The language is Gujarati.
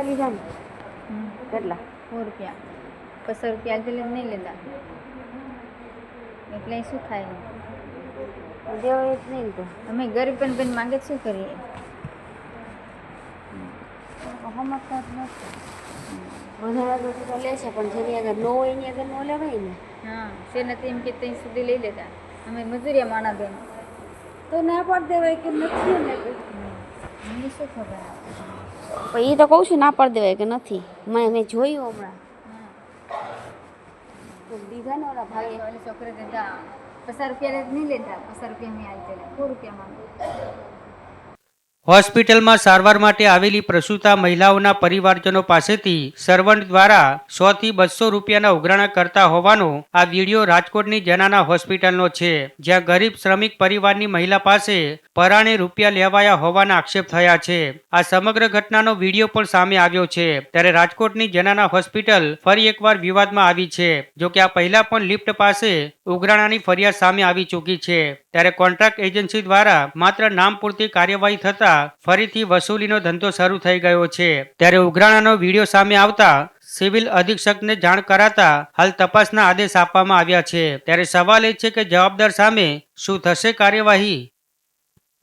પૈસા લીધા ને કેટલા 100 રૂપિયા 50 રૂપિયા આલતી નહીં લેતા એટલે શું થાય દેવા જ નહીં તો અમે ગરીબ પણ માંગે શું કરીએ સમજતા જ નથી વધારે તો લે છે પણ જેની આગળ ન હોય એની આગળ ન લેવાય ને હા છે નથી એમ કે ત્યાં સુધી લઈ લેતા અમે મજૂરિયા માણા બેન તો ના પાડ દેવાય કે નથી ને મને શું ખબર પણ એ તો કહું છું ના પાડ દેવાય કે નથી મેં જોયું હમણાં દીધા ને ઓલા ભાઈ ઓલા છોકરા દેતા 50 રૂપિયા નહીં લેતા 50 રૂપિયા અમે આલતે 100 રૂપિયા માંગે હોસ્પિટલમાં સારવાર માટે આવેલી પ્રસૂતા મહિલાઓના પરિવારજનો પાસેથી સર્વન્ટ દ્વારા 100 થી 200 રૂપિયાના ઉઘરાણા કરતા હોવાનો આ વિડીયો રાજકોટની જનાના હોસ્પિટલનો છે, જ્યાં ગરીબ શ્રમિક પરિવારની મહિલા પાસે પરાણે રૂપિયા લેવાયા હોવાના આક્ષેપ થયા છે. આ સમગ્ર ઘટનાનો વિડીયો પણ સામે આવ્યો છે. ત્યારે રાજકોટની જનાના હોસ્પિટલ ફરી એકવાર વિવાદમાં આવી છે. જો કે આ પહેલા પણ લિફ્ટ પાસે ઉઘરાણાની ફરિયાદ સામે આવી ચૂકી છે. ત્યારે કોન્ટ્રાક્ટ એજન્સી દ્વારા માત્ર નામ પૂરતી કાર્યવાહી થતા ફરીથી વસૂલીનો ધંધો શરૂ થઈ ગયો છે. ત્યારે ઉઘરાણાનો વિડીયો સામે આવતા સિવિલ અધિક્ષકને જાણ કરાતા હાલ તપાસના આદેશ આપવામાં આવ્યા છે. ત્યારે સવાલ એ છે કે જવાબદાર સામે શું થશે કાર્યવાહી?